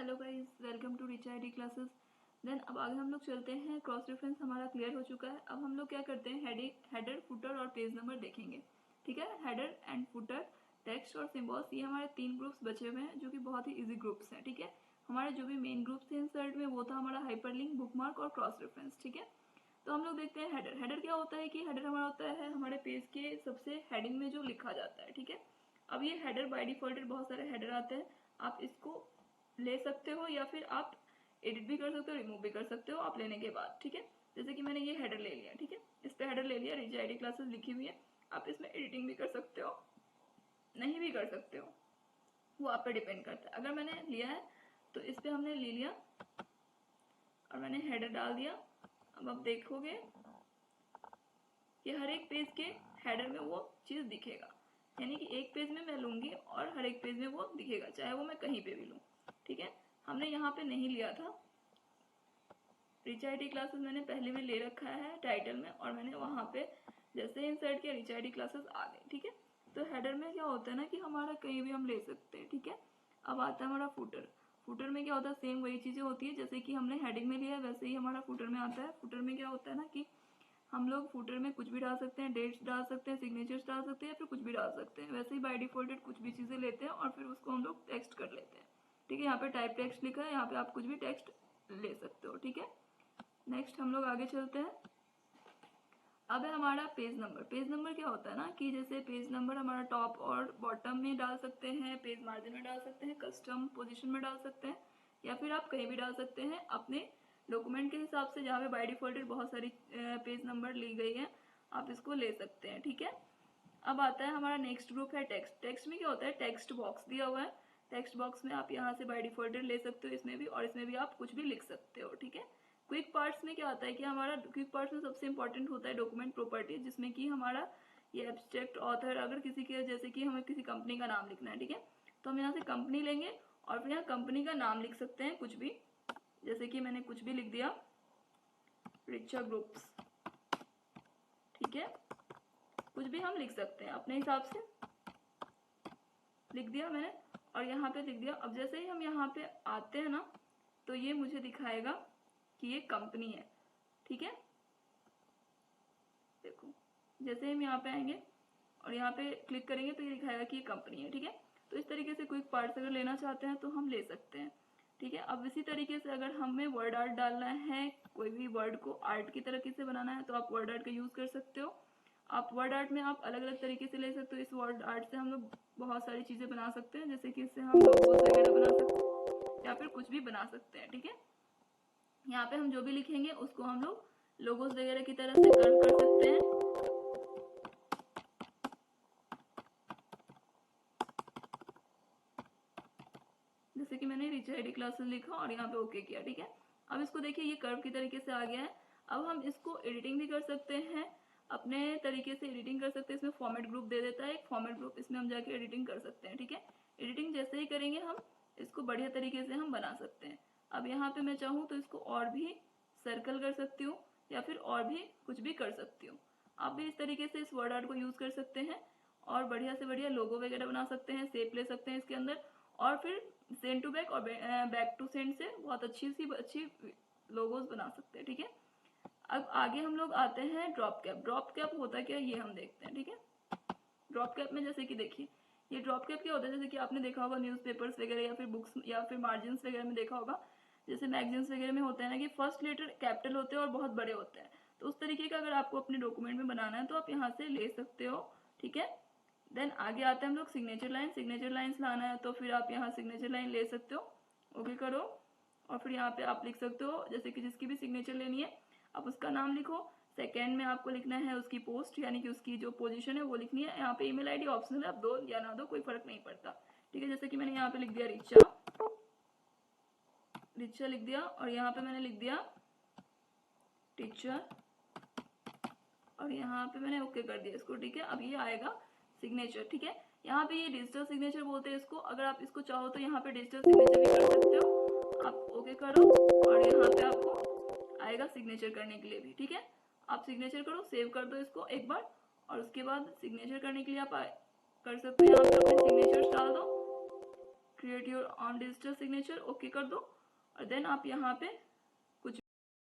Hello guys, welcome to rich ID classes. Then अब आगे हम लोग चलते हैं। क्रॉस रेफरेंस हमारा क्लियर हो चुका है। अब हम लोग क्या करते हैं, हेडर, फुटर और पेज नंबर देखेंगे। ठीक है, हेडर एंड फुटर, टेक्स्ट और सिम्बॉल्स, ये हमारे 3 ग्रुप्स बचे हुए हैं जो कि बहुत ही इजी ग्रुप्स हैं। ठीक है, हमारे जो भी मेन ग्रुप थे इंसर्ट में वो था हमारा हाइपरलिंक, बुकमार्क और क्रॉस रेफरेंस। ठीक है, तो हम लोग देखते हैं हेडर। हेडर क्या होता है कि हेडर हमारा होता है हमारे पेज के सबसे हेडिंग में जो लिखा जाता है। ठीक है, अब ये हेडर बाय डिफॉल्ट बहुत सारे हेडर आते हैं, आप इसको ले सकते हो या फिर आप एडिट भी कर सकते हो, रिमूव भी कर सकते हो आप लेने के बाद। ठीक है, जैसे कि मैंने ये हेडर ले लिया। ठीक है, इस पे हेडर ले लिया, रिच आईडी क्लासेस लिखी हुई है। आप इसमें एडिटिंग भी कर सकते हो, नहीं भी कर सकते हो, वो आप पे डिपेंड करता है। अगर मैंने लिया है तो इस पे हमने ले लिया और मैंने हेडर डाल दिया। अब आप देखोगे कि हर एक पेज के हेडर में वो चीज़ दिखेगा, यानी कि एक पेज में मैं लूंगी और हर एक पेज में वो दिखेगा, चाहे वो मैं कहीं पे भी लूँ। ठीक है, हमने यहाँ पे नहीं लिया था। रिच आईडी क्लासेस मैंने पहले में ले रखा है टाइटल में, और मैंने वहाँ पे जैसे इंसर्ट किया रिच आईडी क्लासेस आ गए। ठीक है, तो हेडर में क्या होता है ना कि हमारा कहीं भी हम ले सकते हैं। ठीक है, अब आता है हमारा फुटर। फुटर में क्या होता है, सेम वही चीज़ें होती है जैसे कि हमने हेडिंग में लिया है वैसे ही हमारा फुटर में आता है। फुटर में क्या होता है ना कि हम लोग फुटर में कुछ भी डाल सकते हैं, डेट्स डाल सकते हैं, सिग्नेचर्स डाल सकते हैं, या फिर कुछ भी डाल सकते हैं। वैसे ही बाय डिफॉल्टेड कुछ भी चीज़ें लेते हैं और फिर उसको हम लोग टेक्स्ट कर लेते हैं। ठीक है, यहाँ पे टाइप टेक्स्ट लिखा है, यहाँ पे आप कुछ भी टेक्स्ट ले सकते हो। ठीक है, नेक्स्ट हम लोग आगे चलते हैं। अब है हमारा पेज नंबर। पेज नंबर क्या होता है ना कि जैसे पेज नंबर हमारा टॉप और बॉटम में डाल सकते हैं, पेज मार्जिन में डाल सकते हैं, कस्टम पोजीशन में डाल सकते हैं, या फिर आप कहीं भी डाल सकते हैं अपने डॉक्यूमेंट के हिसाब से। जहाँ पे बाय डिफॉल्टेड बहुत सारी पेज नंबर ली गई है, आप इसको ले सकते हैं। ठीक है, अब आता है हमारा नेक्स्ट ग्रुप है टेक्स्ट। टेक्स्ट में क्या होता है, टेक्स्ट बॉक्स दिया हुआ है, टेक्स्ट बॉक्स में आप यहाँ से बाय डिफॉल्टेड ले सकते हो, इसमें भी, और इसमें भी आप कुछ भी लिख सकते हो। ठीक है, क्विक पार्ट्स में क्या आता है कि हमारा क्विक पार्ट्स में सबसे इंपॉर्टेंट होता है डॉक्यूमेंट प्रॉपर्टी, जिसमें कि हमारा ये एब्स्ट्रैक्ट ऑथर, अगर किसी के जैसे कि हमें किसी कंपनी का नाम लिखना है। ठीक है, तो हम यहाँ से कंपनी लेंगे और फिर यहाँ कंपनी का नाम लिख सकते हैं कुछ भी, जैसे कि मैंने कुछ भी लिख दिया, रिचा ग्रुप्स। ठीक है, कुछ भी हम लिख सकते हैं अपने हिसाब से, लिख दिया मैंने और यहाँ पे लिख दिया। अब जैसे ही हम यहाँ पे आते हैं ना तो ये मुझे दिखाएगा कि ये कंपनी है। ठीक है, देखो जैसे ही हम यहाँ पे आएंगे और यहाँ पे क्लिक करेंगे तो ये दिखाएगा कि ये कंपनी है। ठीक है, तो इस तरीके से क्विक पार्ट्स अगर लेना चाहते हैं तो हम ले सकते हैं। ठीक है, अब इसी तरीके से अगर हमें वर्ड आर्ट डालना है, कोई भी वर्ड को आर्ट की तरीके से बनाना है, तो आप वर्ड आर्ट का यूज कर सकते हो। आप वर्ड आर्ट में आप अलग अलग तरीके से ले सकते हो। इस वर्ड आर्ट से हम लोग बहुत सारी चीजें बना सकते हैं, जैसे कि इससे हम लोगोस वगैरह बना सकते हैं या फिर कुछ भी बना सकते हैं। ठीक है, यहाँ पे हम जो भी लिखेंगे उसको हम लोग लोगोस वगैरह की तरह से कर्व कर सकते हैं। जैसे कि मैंने रिच आईडी क्लासेस लिखा और यहाँ पे ओके किया। ठीक है, अब इसको देखिए ये कर्व की तरीके से आ गया है। अब हम इसको एडिटिंग भी कर सकते हैं, अपने तरीके से एडिटिंग कर सकते हैं। इसमें फॉर्मेट ग्रुप दे देता है एक फॉर्मेट ग्रुप, इसमें हम जाके एडिटिंग कर सकते हैं। ठीक है, एडिटिंग जैसे ही करेंगे हम इसको बढ़िया तरीके से हम बना सकते हैं। अब यहाँ पे मैं चाहूँ तो इसको और भी सर्कल कर सकती हूँ या फिर और भी कुछ भी कर सकती हूँ। आप भी इस तरीके से इस वर्ड आर्ट को यूज कर सकते हैं और बढ़िया से बढ़िया लोगो वगैरह बना सकते हैं, शेप ले सकते हैं इसके अंदर, और फिर सेंड टू बैक और बैक टू सेंड से बहुत अच्छी लोगोस बना सकते हैं। ठीक है, अब आगे हम लोग आते हैं ड्रॉप कैप। ड्रॉप कैप होता क्या है ये हम देखते हैं। ठीक है, ड्रॉप कैप में जैसे कि देखिए ये ड्रॉप कैप क्या होता है, जैसे कि आपने देखा होगा न्यूज़पेपर्स वगैरह या फिर बुक्स या फिर मार्जिन्स वगैरह में देखा होगा, जैसे मैगजीन्स वगैरह में होता है ना कि फर्स्ट लेटर कैपिटल होते हैं और बहुत बड़े होते हैं। तो उस तरीके का अगर आपको अपने डॉक्यूमेंट में बनाना है तो आप यहाँ से ले सकते हो। ठीक है, देन आगे आते हैं हम लोग सिग्नेचर लाइन। सिग्नेचर लाइन्स लाना है तो फिर आप यहाँ सिग्नेचर लाइन ले सकते हो, ओके करो, और फिर यहाँ पे आप लिख सकते हो जैसे कि जिसकी भी सिग्नेचर लेनी है आप उसका नाम लिखो। सेकेंड में आपको लिखना है उसकी पोस्ट, यानी कि उसकी जो पोजीशन है वो लिखनी है। यहाँ पे ईमेल आईडी ऑप्शनल है, आप दो या ना दो कोई फर्क नहीं पड़ता। ठीक है, जैसे कि मैंने यहाँ पे लिख दिया रिचा, रिचा लिख दिया, और यहाँ पे मैंने लिख दिया टीचर, और यहाँ पे मैंने ओके कर दिया इसको। ठीक है, अब ये आएगा सिग्नेचर। ठीक है, यहाँ पे ये डिजिटल सिग्नेचर बोलते हैं इसको। अगर आप इसको चाहो तो यहाँ पे डिजिटल सिग्नेचर भी कर सकते हो। आप ओके करो और यहाँ पे आपको आएगा सिग्नेचर करने के लिए भी। ठीक है, आप सिग्नेचर करो, सेव कर दो इसको एक बार, और उसके बाद सिग्नेचर करने के लिए आप कर सकते हो, यहाँ पे अपने सिग्नेचर्स डाल दो, create your on digital signature, okay कर दो और देन आप यहाँ पे